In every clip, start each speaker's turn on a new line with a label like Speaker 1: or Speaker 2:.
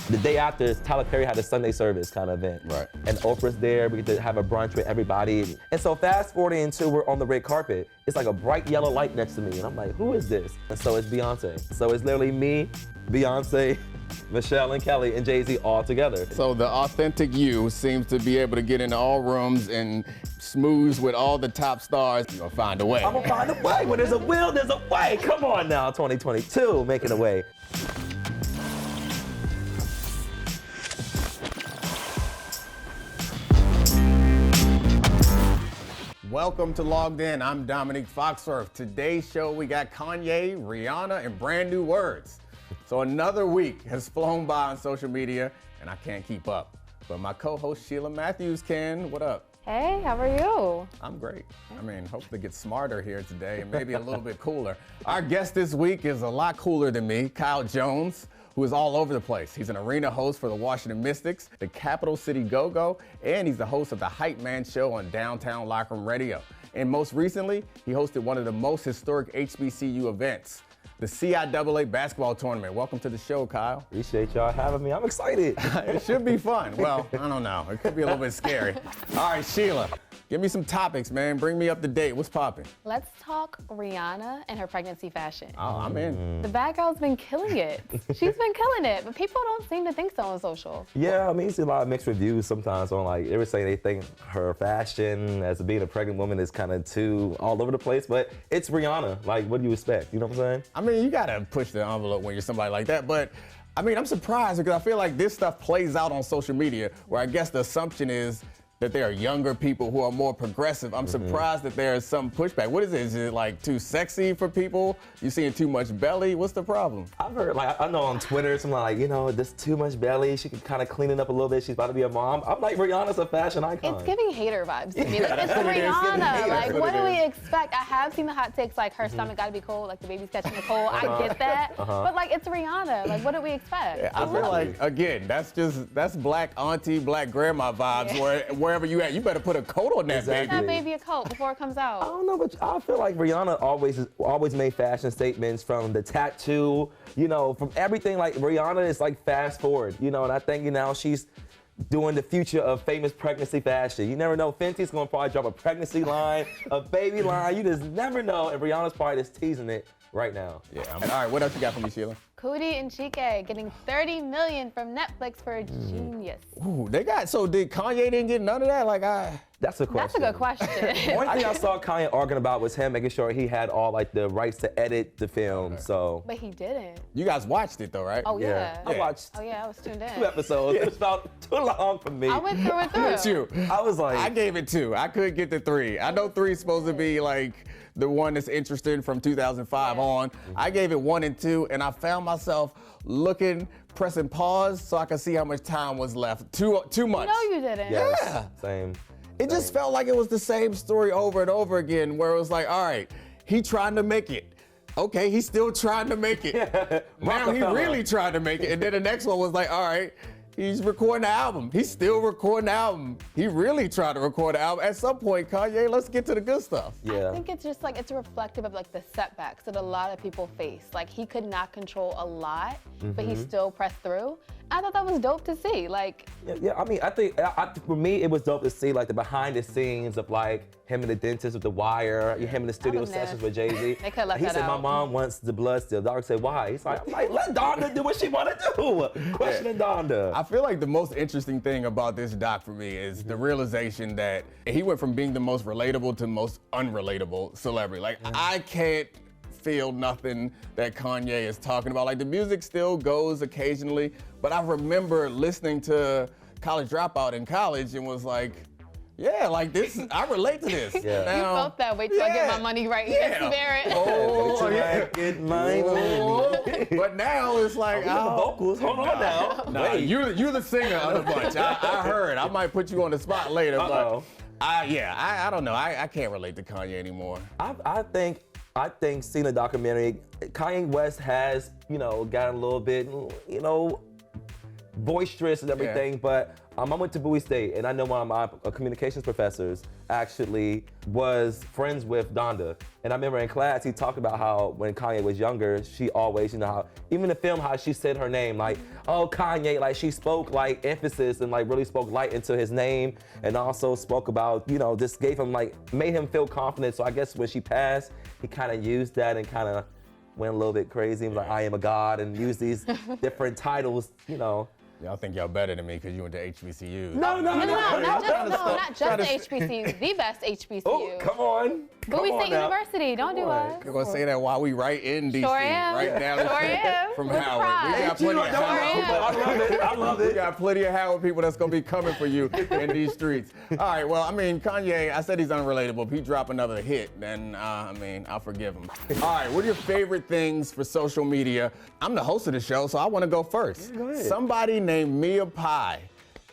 Speaker 1: the day after, Tyler Perry had a Sunday service kind of event.
Speaker 2: Right.
Speaker 1: And Oprah's there. We get to have a brunch with everybody. And so fast forwarding until we're on the red carpet, it's like a bright yellow light next to me. And I'm like, who is this? And so it's Beyonce. So it's literally me, Beyonce, Michelle and Kelly and Jay-Z all together.
Speaker 2: So the authentic you seems to be able to get into all rooms and smooth with all the top stars. You're gonna find a way.
Speaker 1: I'm gonna find a way. When there's a will, there's a way. Come on now, 2022, making a way.
Speaker 2: Welcome to Logged In. I'm Domonique Foxworth. Today's show, we got Kanye, Rihanna, and brand new words. So another week has flown by on social media, and I can't keep up. But my co-host Sheila Matthews can. What up?
Speaker 3: Hey, how are you?
Speaker 2: I'm great. I mean, hope to get smarter here today and maybe a little bit cooler. Our guest this week is a lot cooler than me, Kyle Jones, who is all over the place. He's an arena host for the Washington Mystics, the Capital City Go-Go, and he's the host of the Hype Man Show on Downtown Locker Room Radio. And most recently, he hosted one of the most historic HBCU events, the CIAA basketball tournament. Welcome to the show, Kyle.
Speaker 1: Appreciate y'all having me. I'm excited.
Speaker 2: It should be fun. Well, I don't know. It could be a little bit scary. All right, Sheila, give me some topics, man. Bring me up to date. What's popping?
Speaker 3: Let's talk Rihanna and her pregnancy fashion.
Speaker 2: Oh, I'm in.
Speaker 3: The bad girl's been killing it. She's been killing it, but people don't seem to think so on social.
Speaker 1: Yeah, I mean, you see a lot of mixed reviews sometimes on like, they were saying they think her fashion as being a pregnant woman is kind of too all over the place, but it's Rihanna. Like, what do you expect? You know what I'm saying?
Speaker 2: I mean, you gotta push the envelope when you're somebody like that, but I mean, I'm surprised because I feel like this stuff plays out on social media where I guess the assumption is that there are younger people who are more progressive. I'm surprised that there is some pushback. What is it? Is it like too sexy for people? You seeing too much belly? What's the problem?
Speaker 1: I've heard, like, I know on Twitter, something like, you know, this too much belly. She can kind of clean it up a little bit. She's about to be a mom. I'm like, Rihanna's a fashion icon.
Speaker 3: It's giving hater vibes to me. Like, it's
Speaker 1: what it is, giving
Speaker 3: Rihanna.
Speaker 1: hater.
Speaker 3: Like,
Speaker 1: That's
Speaker 3: what
Speaker 1: what
Speaker 3: do
Speaker 1: it
Speaker 3: we
Speaker 1: is.
Speaker 3: expect? I have seen the hot takes, like her stomach gotta be cold, like the baby's catching a cold. I get that. But like, it's Rihanna. Like, what do we expect?
Speaker 2: I feel like, again, that's black auntie, black grandma vibes where wherever you at, you better put a coat on that
Speaker 1: Exactly.
Speaker 3: Give that
Speaker 2: baby.
Speaker 3: baby a coat before it comes
Speaker 1: I
Speaker 3: out.
Speaker 1: don't know, but I feel like Rihanna always made fashion statements, from the tattoo, you know, from everything. Like, Rihanna is like fast forward, you know, and I think, you know, she's doing the future of famous pregnancy fashion. You never know. Fenty's gonna probably drop a pregnancy line, a baby line. You just never know. And Rihanna's probably just teasing it right now.
Speaker 2: Yeah. All right. What else you got for me, Sheila?
Speaker 3: Cootie and Chike getting $30 million from Netflix for Genius.
Speaker 2: Ooh, did Kanye didn't get none of that? Like
Speaker 1: That's a question.
Speaker 3: That's a good question.
Speaker 1: One thing I saw Kanye arguing about was him making sure he had all like the rights to edit the film. So
Speaker 3: But he didn't.
Speaker 2: you guys watched it though, right?
Speaker 3: Oh, yeah.
Speaker 1: I watched
Speaker 3: Oh, yeah, I was tuned in.
Speaker 1: 2 episodes. It was about too long for me.
Speaker 3: I went through it
Speaker 2: Look at
Speaker 3: through.
Speaker 2: you.
Speaker 1: I was like,
Speaker 2: I gave it 2. I could get to 3. I know 3 is supposed to be like the one that's interesting from 2005 on. I gave it 1 and 2, and I found myself pressing pause so I could see how much time was left. Too much.
Speaker 3: No, you didn't.
Speaker 1: yes,
Speaker 2: Yeah.
Speaker 1: same.
Speaker 2: It just felt like it was the same story over and over again, where it was like, all right, he trying to make it. Okay, he's still trying to make it. Now he
Speaker 1: Rockefeller.
Speaker 2: really tried to make it. And then the next one was like, all right, he's recording the album. He's still recording the album. He really tried to record the album. At some point, Kanye, let's get to the good stuff.
Speaker 1: Yeah.
Speaker 3: I think it's just like, it's reflective of like the setbacks that a lot of people face. Like, he could not control a lot, but he still pressed through. I thought that was dope to see. Like,
Speaker 1: Yeah, I mean, I think for me, it was dope to see like the behind the scenes of like him and the dentist with The Wire, him in the studio
Speaker 3: was
Speaker 1: sessions
Speaker 3: nasty.
Speaker 1: with Jay-Z.
Speaker 3: They could've left
Speaker 1: He
Speaker 3: that
Speaker 1: said, my
Speaker 3: out.
Speaker 1: mom wants the blood still. Doctor said, why? He's like, I'm like, let Donda do what she want to do. Questioning Donda.
Speaker 2: I feel like the most interesting thing about this doc for me is the realization that he went from being the most relatable to most unrelatable celebrity. Like, I can't feel nothing that Kanye is talking about. Like, the music still goes occasionally, but I remember listening to College Dropout in college and was like, yeah, like this, I relate to this.
Speaker 1: Yeah.
Speaker 3: you felt that. Wait till I get my money right here, Spirit.
Speaker 2: Oh, yeah.
Speaker 1: Get my
Speaker 2: Oh.
Speaker 1: money.
Speaker 2: But now it's like,
Speaker 1: The vocals, hold on now.
Speaker 2: Nah,
Speaker 1: Wait.
Speaker 2: you're the singer of the bunch. I heard. I might put you on the spot later,
Speaker 1: Uh-oh.
Speaker 2: but I don't know. I can't relate to Kanye anymore.
Speaker 1: I think seeing the documentary, Kanye West has, you know, gotten a little bit, you know, boisterous and everything, but I went to Bowie State, and I know one of my communications professors actually was friends with Donda. And I remember in class, he talked about how when Kanye was younger, she always, how, even in the film, how she said her name, like, oh, Kanye, like she spoke like emphasis and like really spoke light into his name, and also spoke about, just gave him made him feel confident. So I guess when she passed, he kind of used that and kind of went a little bit crazy. He was like, I am a god, and used these different titles,
Speaker 2: Y'all think y'all better than me because you went to HBCU.
Speaker 3: No, not just the HBCU, the best HBCU.
Speaker 1: Oh, come on.
Speaker 3: Bowie State University, don't do us.
Speaker 2: You're going to say that while we right in D.C.
Speaker 3: Sure am.
Speaker 2: Right down the street from Howard. We got plenty of Howard.
Speaker 1: I love it.
Speaker 2: We got plenty of Howard people that's going to be coming for you in these streets. All right, well, Kanye, I said he's unrelatable. If he drop another hit, then, I'll forgive him. All right, what are your favorite things for social media? I'm the host of the show, so I want to go first.
Speaker 1: Yeah, go ahead.
Speaker 2: Somebody named Mia Pie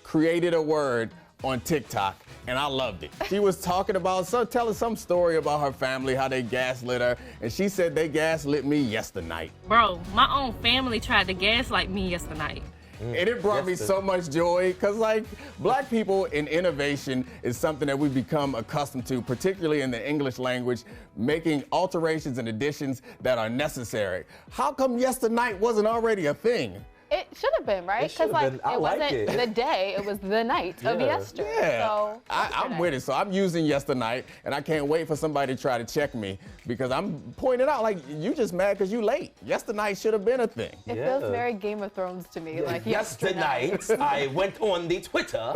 Speaker 2: created a word on TikTok, and I loved it. She was talking about, telling some story about her family, how they gaslit her, and she said they gaslit me yesternight.
Speaker 4: Bro, my own family tried to gaslight me yesterday.
Speaker 2: And it brought me so much joy, because black people in innovation is something that we've become accustomed to, particularly in the English language, making alterations and additions that are necessary. How come yesternight wasn't already a thing?
Speaker 3: It should have been, right? Because it wasn't the day, it was the night of yesterday.
Speaker 2: Yeah,
Speaker 3: so
Speaker 2: I'm with it. So I'm using yesternight, and I can't wait for somebody to try to check me, because I'm pointing out, you just mad because you late. Yesternight should have been a thing.
Speaker 3: It feels very Game of Thrones to me, like
Speaker 1: yesterday. I went on the Twitter,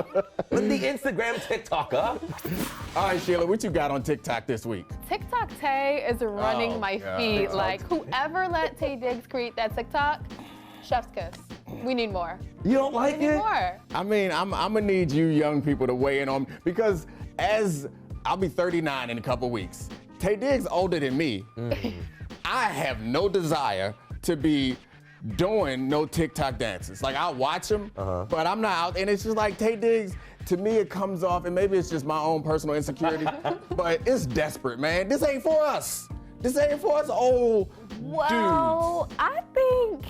Speaker 1: on the Instagram TikToker.
Speaker 2: All right, Sheila, what you got on TikTok this week?
Speaker 3: TikTok Tay is running my feed. Whoever let Tay Diggs create that TikTok, chef's kiss. We need more.
Speaker 1: You don't like it?
Speaker 3: We need more.
Speaker 2: I'm gonna need you young people to weigh in on, because as I'll be 39 in a couple weeks. Tay Diggs older than me. I have no desire to be doing no TikTok dances. I'll watch them, but I'm not out. And it's just Tay Diggs, to me it comes off, and maybe it's just my own personal insecurity, but it's desperate, man. This ain't for us. This ain't for us old dudes.
Speaker 3: I think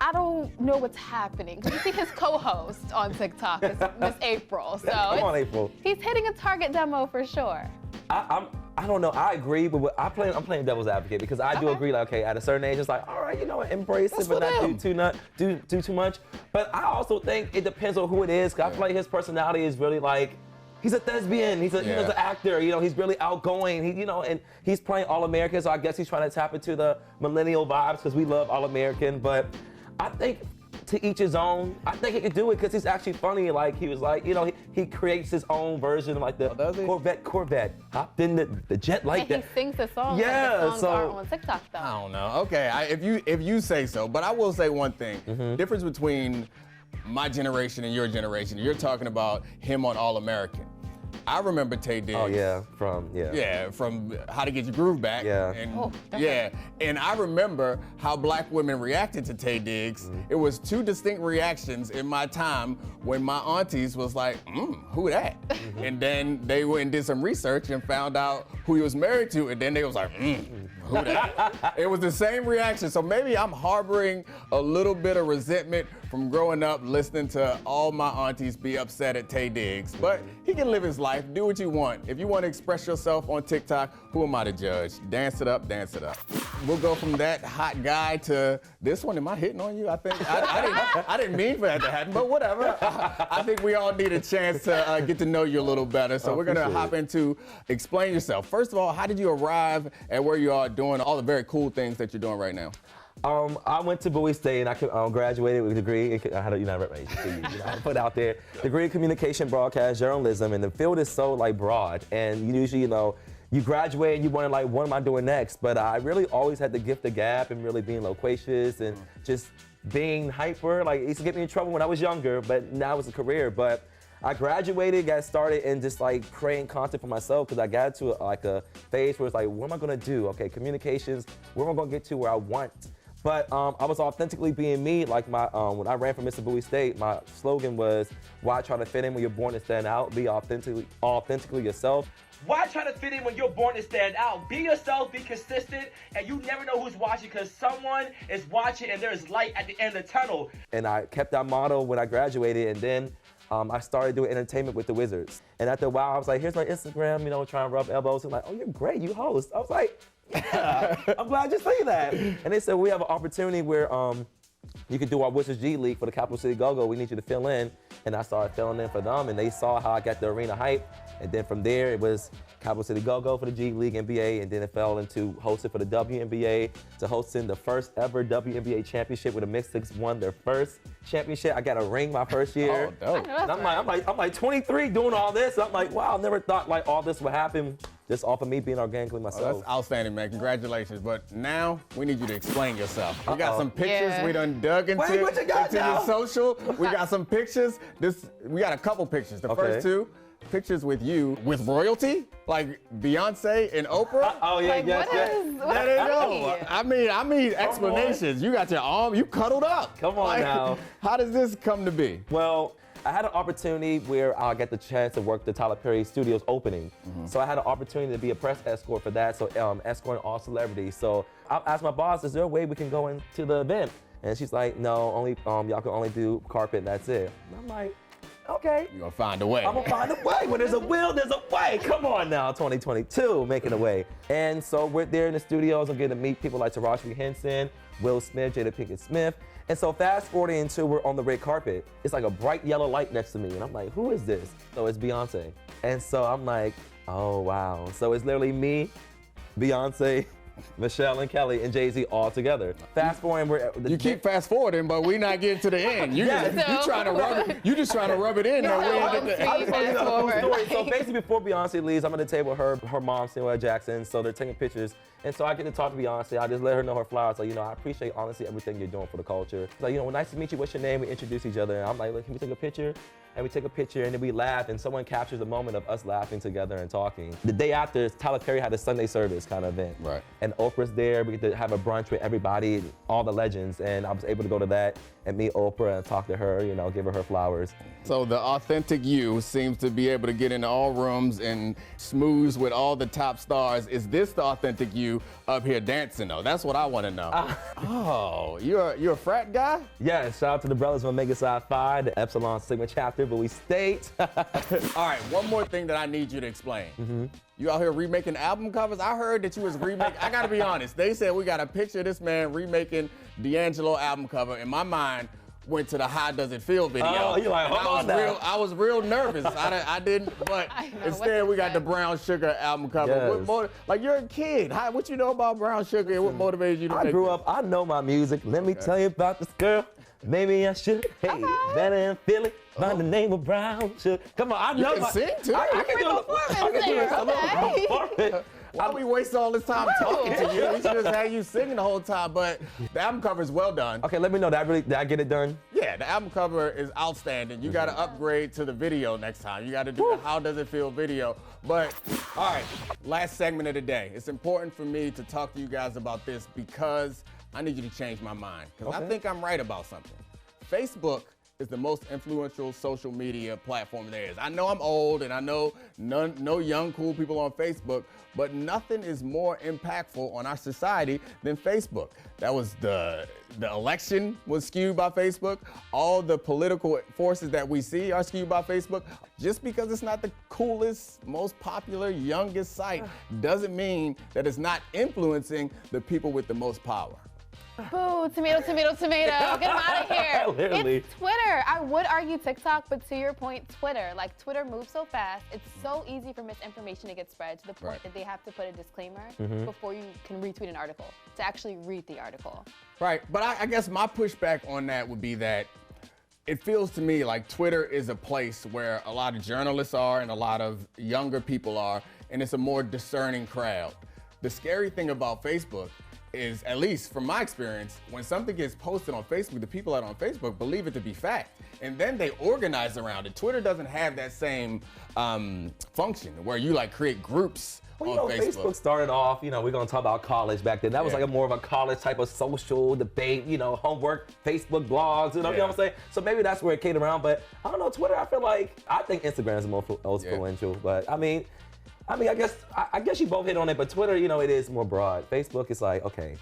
Speaker 3: I don't know what's happening. You see his co-host on TikTok is Miss April. So
Speaker 1: come on, April.
Speaker 3: He's hitting a target demo for sure.
Speaker 1: I don't know. I agree, but I'm playing devil's advocate, because I do agree. At a certain age, it's all right, embrace it, but not do too much. But I also think it depends on who it is. 'Cause I feel like his personality is really he's a thespian. He's an actor. He's really outgoing. And he's playing All-American. So I guess he's trying to tap into the millennial vibes, because we love All-American. But I think to each his own. I think he could do it because he's actually funny. He was he creates his own version of the Corvette. Hopped in the jet like that.
Speaker 3: He sings the song.
Speaker 1: Yeah,
Speaker 3: the songs are on TikTok though.
Speaker 2: I don't know. Okay, if you say so, but I will say one thing. Difference between my generation and your generation. You're talking about him on All American. I remember Tay Diggs.
Speaker 1: Oh yeah,
Speaker 2: from How to Get Your Groove Back.
Speaker 1: Yeah.
Speaker 2: And and I remember how black women reacted to Tay Diggs. It was two distinct reactions in my time when my aunties was like, who that? And then they went and did some research and found out who he was married to, and then they was like, who that? It was the same reaction. So maybe I'm harboring a little bit of resentment from growing up listening to all my aunties be upset at Tay Diggs. But he can live his life, do what you want. If you want to express yourself on TikTok, who am I to judge? Dance it up, dance it up. We'll go from that hot guy to this one. Am I hitting on you? I think I didn't mean for that to happen, but whatever. I think we all need a chance to get to know you a little better. So we're gonna hop into explain yourself. First of all, how did you arrive at where you are doing all the very cool things that you're doing right now?
Speaker 1: I went to Bowie State and I graduated with a degree. I had I put out there degree in communication, broadcast, journalism, and the field is so broad. And usually, you graduate and you wonder what am I doing next? But I really always had the gift of gab and really being loquacious and just being hyper. It used to get me in trouble when I was younger, but now it's a career. But I graduated, got started, and just creating content for myself because I got to a phase where it's what am I gonna do? Okay, communications, where am I gonna get to where I want? But I was authentically being me. Like when I ran for Mr. Bowie State, my slogan was, "Why try to fit in when you're born to stand out? Be authentically yourself."
Speaker 5: Why try to fit in when you're born to stand out? Be yourself, be consistent, and you never know who's watching because someone is watching and there's light at the end of the tunnel.
Speaker 1: And I kept that motto when I graduated, and then I started doing entertainment with the Wizards. And after a while, I was like, here's my Instagram, trying to rub elbows. And like, oh, you're great, you host. I was like, yeah, I'm glad you say that. And they said, we have an opportunity where you could do our Wizards G League for the Capital City Go-Go. We need you to fill in. And I started filling in for them, and they saw how I got the arena hype. And then from there, it was Capital City Go-Go for the G League NBA, and then it fell into hosting for the WNBA, to hosting the first ever WNBA championship where the Mystics won their first championship. I got a ring my first year.
Speaker 2: Oh, dope.
Speaker 1: And I'm like 23 doing all this. I'm like, wow, I never thought like all this would happen just off of me being organically myself.
Speaker 2: Oh, that's outstanding, man. Congratulations. But now we need you to explain yourself. We got some pictures we done dug into,
Speaker 1: what you got
Speaker 2: into your social. We got some pictures. We got a couple pictures. The first two pictures with you with royalty, like Beyonce and Oprah.
Speaker 1: Oh yeah,
Speaker 3: Like,
Speaker 1: yes,
Speaker 3: what is
Speaker 2: I mean explanations. You got your arm, you cuddled up.
Speaker 1: Come on now.
Speaker 2: How does this come to be?
Speaker 1: Well, I had an opportunity where I get the chance to work the Tyler Perry Studios opening. So I had an opportunity to be a press escort for that, so escorting all celebrities. So I asked my boss, is there a way we can go into the event? And she's like, no, only y'all can only do carpet and that's it. And I'm like, okay.
Speaker 2: You're gonna find a way.
Speaker 1: I'm gonna find a way. When there's a will, there's a way. Come on now, 2022, making a way. And so we're there in the studios. I'm getting to meet people like Taraji Henson, Will Smith, Jada Pinkett Smith. And so fast forwarding into we're on the red carpet. It's like a bright yellow light next to me. And I'm like, who is this? So it's Beyonce. And so I'm like, oh, wow. So it's literally me, Beyonce, Michelle and Kelly and Jay-Z all together. Fast forwarding,
Speaker 2: You keep fast forwarding, but we're not getting to the end. You just trying to rub it. You just trying to rub it in.
Speaker 1: I just want to know the full story. So basically, before Beyonce leaves, I'm at the table with her mom, Samuel Jackson. So they're taking pictures, and so I get to talk to Beyonce. I just let her know her flowers. So I appreciate honestly everything you're doing for the culture. Like nice to meet you. What's your name? We introduce each other, and I'm like, look, can we take a picture? And we take a picture, and then we laugh, and someone captures the moment of us laughing together and talking. The day after, Tyler Perry had a Sunday service kind of event.
Speaker 2: Right.
Speaker 1: And Oprah's there. We get to have a brunch with everybody, all the legends, and I was able to go to that and meet Oprah and talk to her, give her flowers.
Speaker 2: So the authentic you seems to be able to get into all rooms and smooth with all the top stars. Is this the authentic you up here dancing though? That's what I want to know. Oh, you're a frat guy?
Speaker 1: Yeah, shout out to the brothers from Omega Psi Phi, the Epsilon Sigma chapter, Bowie State.
Speaker 2: All right, one more thing that I need you to explain. You out here remaking album covers? I heard that you was remaking. I gotta be honest. They said we got a picture of this man remaking D'Angelo album cover. In my mind, went to the How Does It Feel video.
Speaker 1: Oh, you're like, hold on now.
Speaker 2: I was real nervous. I didn't, but instead we got the Brown Sugar album cover.
Speaker 1: Yes.
Speaker 2: Like you're a kid. What you know about Brown Sugar and what motivated you to make
Speaker 1: I grew
Speaker 2: it?
Speaker 1: up, I know my music. Let me tell you about this girl. Maybe I should. Hey, better than Philly. By the name of Brown Sugar. Come on, I know
Speaker 2: can sing too.
Speaker 1: I can do a performance.
Speaker 2: Why we waste all this time talking to you? We should just have you singing the whole time. But the album cover is well done.
Speaker 1: Okay, let me know. Did I get it done?
Speaker 2: Yeah, the album cover is outstanding. You got to upgrade to the video next time. You got to do the How Does It Feel video. But, all right, last segment of the day. It's important for me to talk to you guys about this because I need you to change my mind. Because I think I'm right about something. Facebook is the most influential social media platform there is. I know I'm old and I know no young cool people on Facebook, but nothing is more impactful on our society than Facebook. That was the election was skewed by Facebook. All the political forces that we see are skewed by Facebook. Just because it's not the coolest, most popular, youngest site doesn't mean that it's not influencing the people with the most power.
Speaker 3: Boo, tomato, tomato, tomato. Get them out of here.
Speaker 1: Literally.
Speaker 3: It's Twitter. I would argue TikTok, but to your point, Twitter. Like, Twitter moves so fast. It's so easy for misinformation to get spread to the point that they have to put a disclaimer before you can retweet an article, to actually read the article.
Speaker 2: Right, but I guess my pushback on that would be that it feels to me like Twitter is a place where a lot of journalists are and a lot of younger people are, and it's a more discerning crowd. The scary thing about Facebook is, at least from my experience, when something gets posted on Facebook, the people out on Facebook believe it to be fact, and then they organize around it. Twitter doesn't have that same function where you like create groups
Speaker 1: Well, you know, Facebook started off, you know, we're going to talk about college back then. That was like a more of a college type of social debate, you know, homework, Facebook blogs, you know what I'm saying? So maybe that's where it came around. But I don't know, Twitter, I think Instagram is more influential. But I mean, I guess you both hit on it, but Twitter, you know, it is more broad. Facebook is like, okay.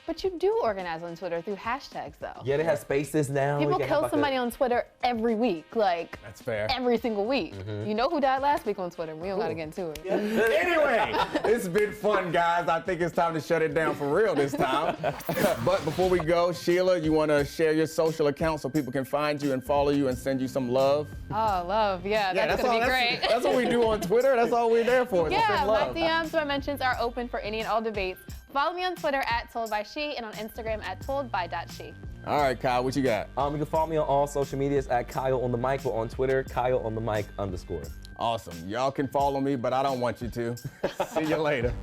Speaker 3: But you do organize on Twitter through hashtags, though.
Speaker 1: Yeah, they have spaces now.
Speaker 3: People kill somebody on Twitter every week, like
Speaker 2: that's fair.
Speaker 3: Every single week. You know who died last week on Twitter? We don't gotta get into it.
Speaker 2: Anyway, it's been fun, guys. I think it's time to shut it down for real this time. But before we go, Sheila, you want to share your social account so people can find you and follow you and send you some love?
Speaker 3: Oh, love, that's gonna be great.
Speaker 2: That's what we do on Twitter. That's all we're there for.
Speaker 3: Yeah, my DMs, my mentions are open for any and all debates. Follow me on Twitter @toldbyshe and on Instagram @toldby.she.
Speaker 2: All right, Kyle, what you got?
Speaker 1: You can follow me on all social medias @Kyle on the mic, or on Twitter, Kyle on the mic _.
Speaker 2: Awesome. Y'all can follow me, but I don't want you to. See you later.